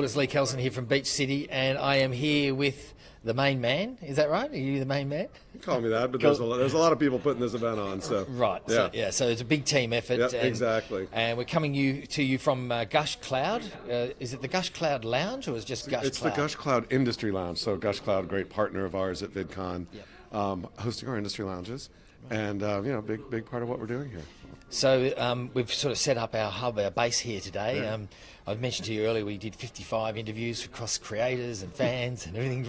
It's Lee Kelson here from Beach City, and I am here with the main man. Is that right? Are you the main man? Call me that, but there's a lot of people putting this event on. So right. Yeah. So it's a big team effort. Yep, exactly. And we're coming to you from Gush Cloud. Is it the Gush Cloud Lounge, or is it just Gush Cloud? It's the Gush Cloud Industry Lounge. So Gush Cloud, great partner of ours at Vidcon, hosting our industry lounges, and big part of what we're doing here. So we've sort of set up our hub, our base here today. Yeah. I mentioned to you earlier we did 55 interviews across creators and fans and everything.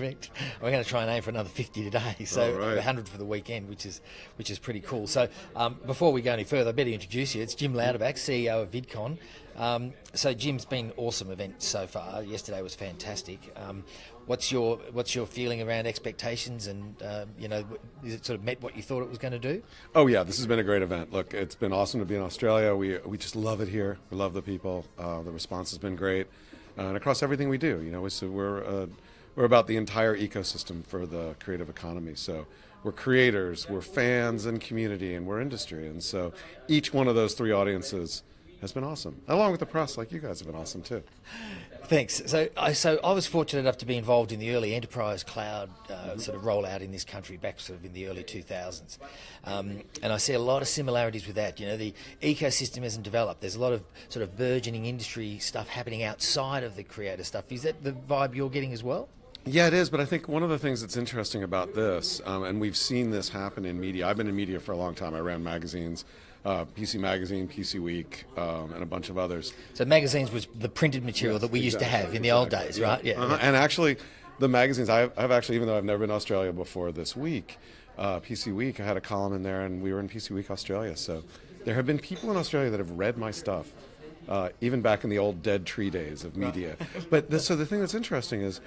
We're going to try and aim for another 50 today, so right. 100 for the weekend, which is pretty cool. So before we go any further, I better introduce you. It's Jim Louderback, CEO of Vidcon. So Jim's been an awesome event so far. Yesterday was fantastic. What's your feeling around expectations, and is it sort of met what you thought it was going to do? Oh yeah, this has been a great event. Look, it's been awesome to be in Australia. We just love it here. We love the people. The response has been great, and across everything we do. We're about the entire ecosystem for the creative economy. So we're creators, we're fans and community, and we're industry. And so each one of those three audiences has been awesome, along with the press. Like you guys have been awesome too. Thanks. So I was fortunate enough to be involved in the early enterprise cloud sort of rollout in this country back sort of in the early 2000s, and I see a lot of similarities with that. The ecosystem hasn't developed. There's a lot of sort of burgeoning industry stuff happening outside of the creator stuff. Is that the vibe you're getting as well? Yeah, it is, but I think one of the things that's interesting about this, and we've seen this happen in media. I've been in media for a long time. I ran magazines. PC Magazine, PC Week, and a bunch of others. So magazines was the printed material that we used to have in the old days, right? Yeah. And actually, the magazines, I've actually, even though I've never been to Australia before this week, PC Week, I had a column in there, and we were in PC Week Australia. So there have been people in Australia that have read my stuff, even back in the old dead tree days of media. But so the thing that's interesting is,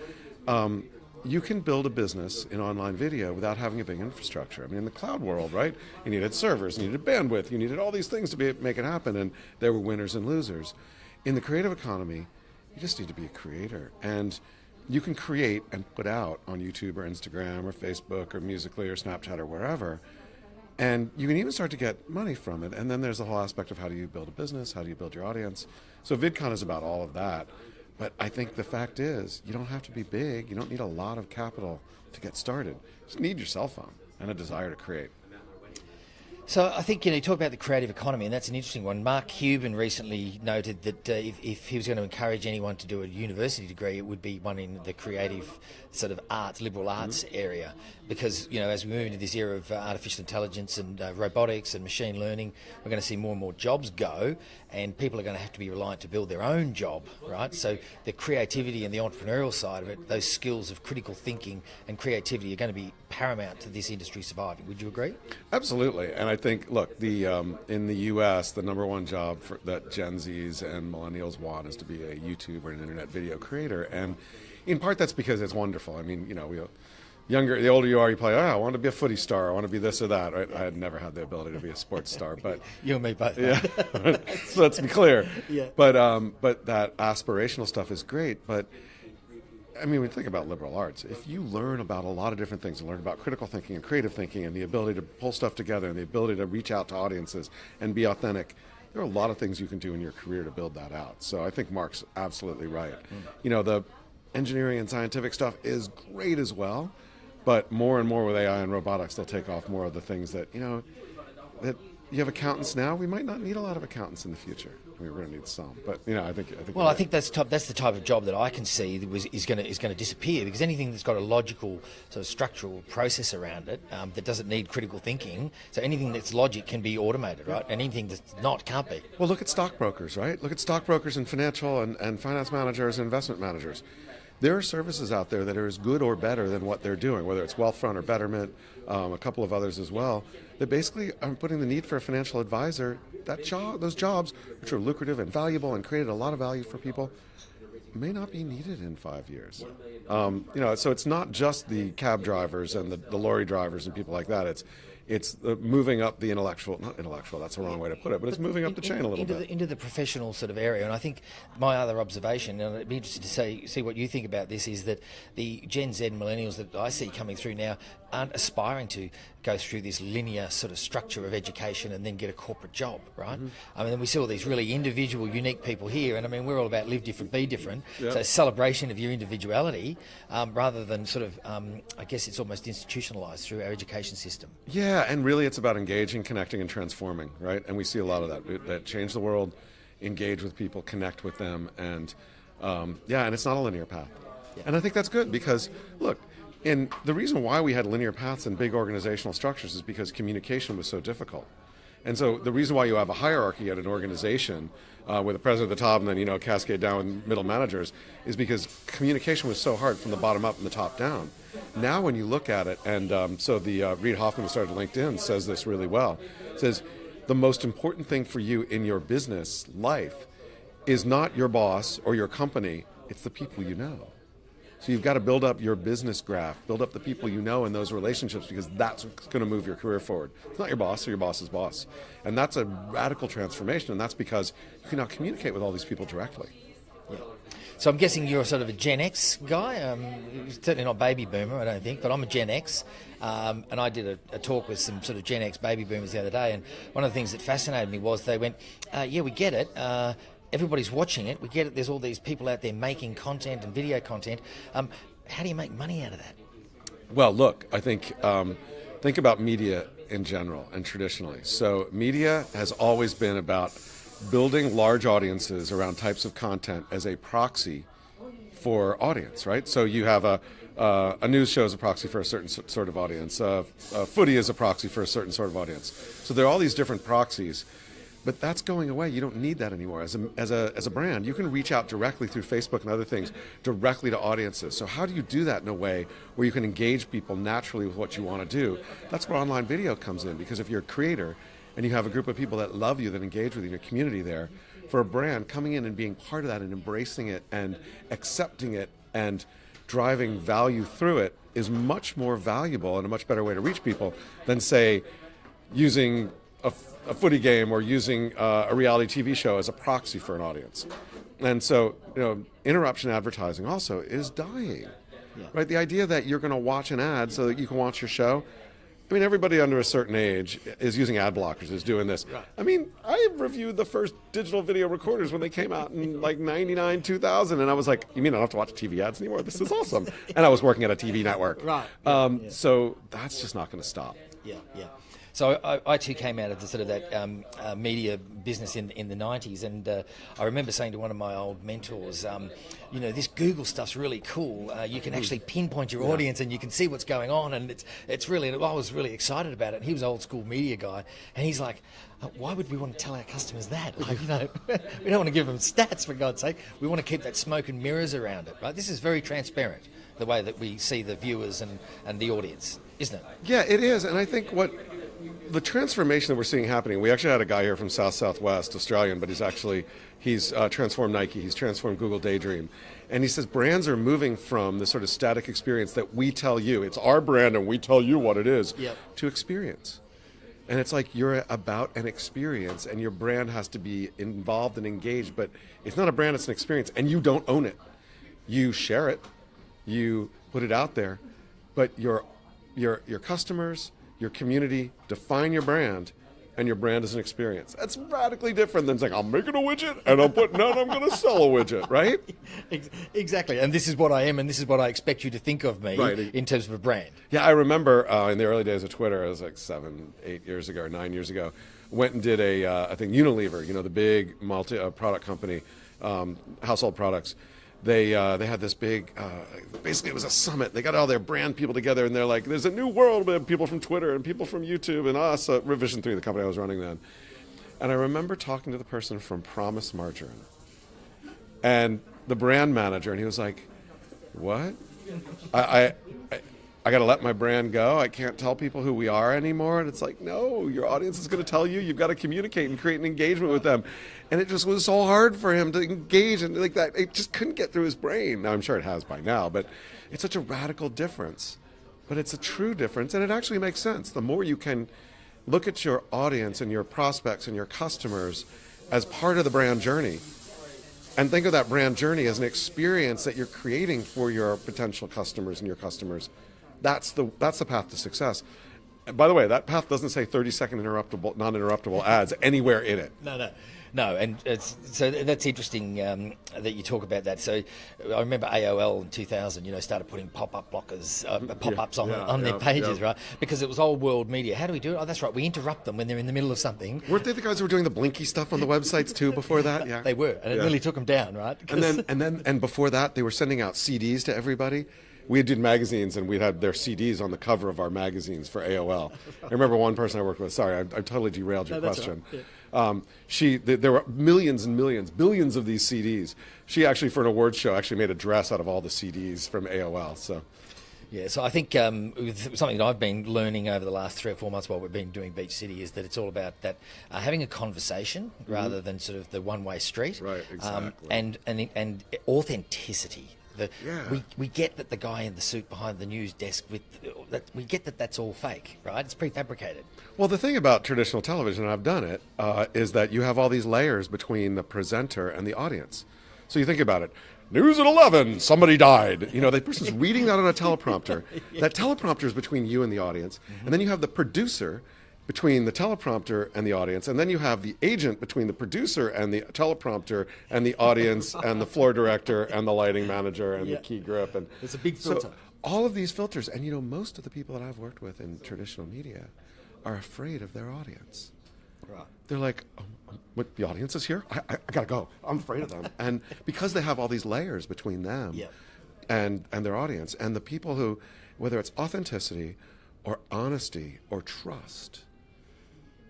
you can build a business in online video without having a big infrastructure. I mean, in the cloud world, right? You needed servers, you needed bandwidth, you needed all these things to make it happen, and there were winners and losers. In the creative economy, you just need to be a creator. And you can create and put out on YouTube or Instagram or Facebook or Musical.ly or Snapchat or wherever, and you can even start to get money from it. And then there's the whole aspect of how do you build a business, how do you build your audience. So VidCon is about all of that. But I think the fact is, you don't have to be big. You don't need a lot of capital to get started. You just need your cell phone and a desire to create. So I think, you talk about the creative economy, and that's an interesting one. Mark Cuban recently noted that if he was going to encourage anyone to do a university degree, it would be one in the creative sort of arts, liberal arts area. Because, as we move into this era of artificial intelligence and robotics and machine learning, we're going to see more and more jobs go, and people are going to have to be reliant to build their own job, right? So the creativity and the entrepreneurial side of it, those skills of critical thinking and creativity are going to be paramount to this industry surviving. Would you agree? Absolutely. And I think, look, in the U.S., the number one job that Gen Zs and millennials want is to be a YouTuber and an internet video creator. And in part, that's because it's wonderful. I mean, the older you are, you play, I want to be a footy star, I want to be this or that. Right? I had never had the ability to be a sports star, but you and me both. Yeah. So let's be clear. Yeah. But that aspirational stuff is great. But I mean, when you think about liberal arts, if you learn about a lot of different things, and learn about critical thinking and creative thinking and the ability to pull stuff together and the ability to reach out to audiences and be authentic, there are a lot of things you can do in your career to build that out. So I think Mark's absolutely right. The engineering and scientific stuff is great as well, but more and more with AI and robotics, they'll take off more of the things that, that you have accountants now. We might not need a lot of accountants in the future. I mean, we're going to need some, but I think. Well, I think that's the type of job that I can see is going to disappear, because anything that's got a logical sort of structural process around it that doesn't need critical thinking. So anything that's logic can be automated, right? And anything that's not can't be. Well, look at stockbrokers, right? Look at stockbrokers and financial and finance managers and investment managers. There are services out there that are as good or better than what they're doing, whether it's Wealthfront or Betterment, a couple of others as well, that basically are putting the need for a financial advisor, those jobs, which are lucrative and valuable and created a lot of value for people, may not be needed in 5 years. So it's not just the cab drivers and the lorry drivers and people like that. It's moving up the not intellectual, that's the wrong way to put it, but it's moving up the chain a little bit. Into the professional sort of area. And I think my other observation, and I'd be interested to see what you think about this, is that the Gen Z millennials that I see coming through now aren't aspiring to go through this linear sort of structure of education and then get a corporate job, right? Mm-hmm. I mean, we see all these really individual, unique people here, and I mean, we're all about live different, be different. Yep. So celebration of your individuality, rather than sort of, I guess it's almost institutionalised through our education system. Yeah, and really it's about engaging, connecting, and transforming, right? And we see a lot of that change the world, engage with people, connect with them, and and it's not a linear path. Yeah. And I think that's good because, look, and the reason why we had linear paths in big organizational structures is because communication was so difficult. And so the reason why you have a hierarchy at an organization with the president at the top and then, cascade down with middle managers is because communication was so hard from the bottom up and the top down. Now when you look at it, and so the Reid Hoffman, who started LinkedIn, says this really well. It says, the most important thing for you in your business life is not your boss or your company, it's the people you know. So you've got to build up your business graph, build up the people you know in those relationships because that's what's going to move your career forward. It's not your boss or your boss's boss. And that's a radical transformation, and that's because you can now communicate with all these people directly. Yeah. So I'm guessing you're sort of a Gen X guy. Certainly not baby boomer, I don't think, but I'm a Gen X. And I did a talk with some sort of Gen X baby boomers the other day, and one of the things that fascinated me was they went, we get it. Everybody's watching it. We get it. There's all these people out there making content and video content. How do you make money out of that? Well, look, I think about media in general and traditionally. So media has always been about building large audiences around types of content as a proxy for audience, right? So you have a news show as a proxy for a certain sort of audience. Footy is a proxy for a certain sort of audience. So there are all these different proxies. But that's going away. You don't need that anymore. As a brand, you can reach out directly through Facebook and other things directly to audiences. So how do you do that in a way where you can engage people naturally with what you want to do? That's where online video comes in, because if you're a creator and you have a group of people that love you, that engage with you in your community there, for a brand, coming in and being part of that and embracing it and accepting it and driving value through it is much more valuable and a much better way to reach people than, say, using a footy game or using a reality TV show as a proxy for an audience. And so, interruption advertising also is dying, right? The idea that you're going to watch an ad so that you can watch your show. I mean, everybody under a certain age is using ad blockers, is doing this. Right. I mean, I reviewed the first digital video recorders when they came out in like 99, 2000, and I was like, you mean I don't have to watch TV ads anymore? This is awesome. And I was working at a TV network. Right. So that's just not going to stop. Yeah. So I too came out of the sort of that media business in the 90s, and I remember saying to one of my old mentors, this Google stuff's really cool. You can actually pinpoint your audience and you can see what's going on, and it's really. I was really excited about it. And he was an old school media guy, and he's like, why would we want to tell our customers that? Like, we don't want to give them stats, for God's sake. We want to keep that smoke and mirrors around it, right? This is very transparent, the way that we see the viewers and the audience, isn't it? Yeah, it is. And I think the transformation that we're seeing happening, we actually had a guy here from Southwest, Australian, but he's transformed Nike, he's transformed Google Daydream. And he says brands are moving from the sort of static experience that we tell you, it's our brand and we tell you what it is, to experience. And it's like you're about an experience and your brand has to be involved and engaged, but it's not a brand, it's an experience, and you don't own it. You share it, you put it out there, but your customers, your community define your brand, and your brand is an experience. That's radically different than saying, I'm making a widget, and I'm going to sell a widget, right? Exactly, and this is what I am, and this is what I expect you to think of me in terms of a brand. Yeah, I remember in the early days of Twitter, it was like 9 years ago, went and did I think Unilever, the big multi-product company, household products. They had this big, basically it was a summit. They got all their brand people together, and they're like, there's a new world with people from Twitter and people from YouTube and us, Revision 3, the company I was running then. And I remember talking to the person from Promise Margarine and the brand manager, and he was like, what? I got to let my brand go. I can't tell people who we are anymore. And it's like, no, your audience is going to tell you. You've got to communicate and create an engagement with them. And it just was so hard for him to engage and like that. It just couldn't get through his brain. Now, I'm sure it has by now, but it's such a radical difference. but it's a true difference, and it actually makes sense. The more you can look at your audience and your prospects and your customers as part of the brand journey, and think of that brand journey as an experience that you're creating for your potential customers and your customers, that's the path to success. And by the way, that path doesn't say 30-second non-interruptible ads anywhere in it. No, and so that's interesting that you talk about that. So I remember AOL in 2000, started putting pop-up blockers, pop-ups on their pages, right? Because it was old world media. How do we do it? Oh, that's right. We interrupt them when they're in the middle of something. Weren't they the guys who were doing the blinky stuff on the websites too before that? Yeah, they were, and it really took them down, right? And before that, they were sending out CDs to everybody. We did magazines, and we'd had their CDs on the cover of our magazines for AOL. I remember one person I worked with. Sorry, I totally derailed your question. Right. Yeah. There were millions and millions, billions of these CDs. She actually, for an awards show, actually made a dress out of all the CDs from AOL. So, yeah. So I think something that I've been learning over the last 3 or 4 months while we've been doing Beach City is that it's all about that having a conversation rather than sort of the one-way street. Right. Exactly. And authenticity. We get that the guy in the suit behind the news desk we get that that's all fake, right? It's prefabricated. Well, the thing about traditional television, and I've done it, is that you have all these layers between the presenter and the audience. So you think about it. News at 11, somebody died. The person's reading that on a teleprompter. That teleprompter is between you and the audience. And then you have the producer between the teleprompter and the audience, and then you have the agent between the producer and the teleprompter and the audience and the floor director and the lighting manager and the key grip. And it's a big filter. So all of these filters, and most of the people that I've worked with in traditional media are afraid of their audience. Right. They're like, what, the audience is here? I gotta go. I'm afraid of them. And because they have all these layers between them and their audience, and the people who, whether it's authenticity or honesty or trust,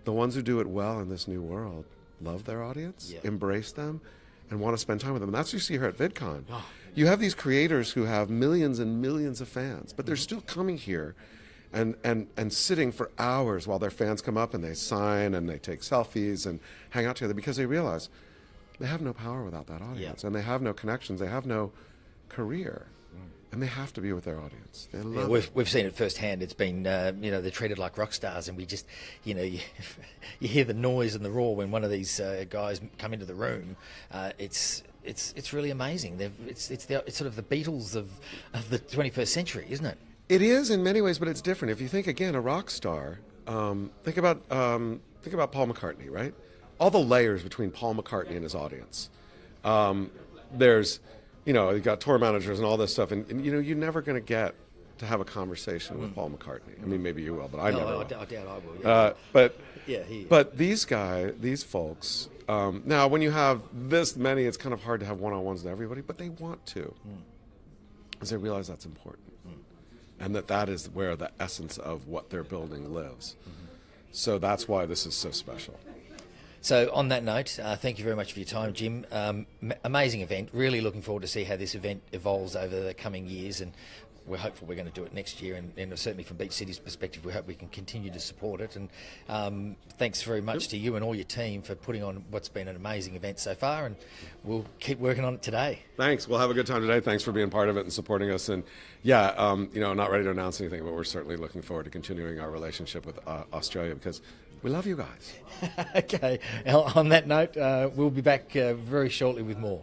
the ones who do it well in this new world love their audience, embrace them, and want to spend time with them. And that's what you see here at VidCon. Oh. You have these creators who have millions and millions of fans, but they're still coming here and sitting for hours while their fans come up and they sign and they take selfies and hang out together, because they realize they have no power without that audience, and they have no connections, they have no career. And they have to be with their audience. They love it. We've seen it firsthand. It's been, they're treated like rock stars, and we just, you hear the noise and the roar when one of these guys come into the room. It's really amazing. It's sort of the Beatles of the 21st century, isn't it? It is in many ways, but it's different. If you think again, a rock star, think about Paul McCartney, right? All the layers between Paul McCartney and his audience. There's you got tour managers and all this stuff, and you're never going to get to have a conversation with Paul McCartney. I mean, maybe you will, but I never will. I doubt I will. Yeah. But these folks, now when you have this many, it's kind of hard to have one-on-ones with everybody, but they want to, because they realize that's important, and that is where the essence of what they're building lives. So that's why this is so special. So on that note, thank you very much for your time, Jim. Amazing event. Really looking forward to see how this event evolves over the coming years, and we're hopeful we're going to do it next year. And certainly from Beach City's perspective, we hope we can continue to support it. And thanks very much to you and all your team for putting on what's been an amazing event so far, and we'll keep working on it today. Thanks. We'll have a good time today. Thanks for being part of it and supporting us. And not ready to announce anything, but we're certainly looking forward to continuing our relationship with Australia, because we love you guys. Okay. On that note, we'll be back very shortly with more.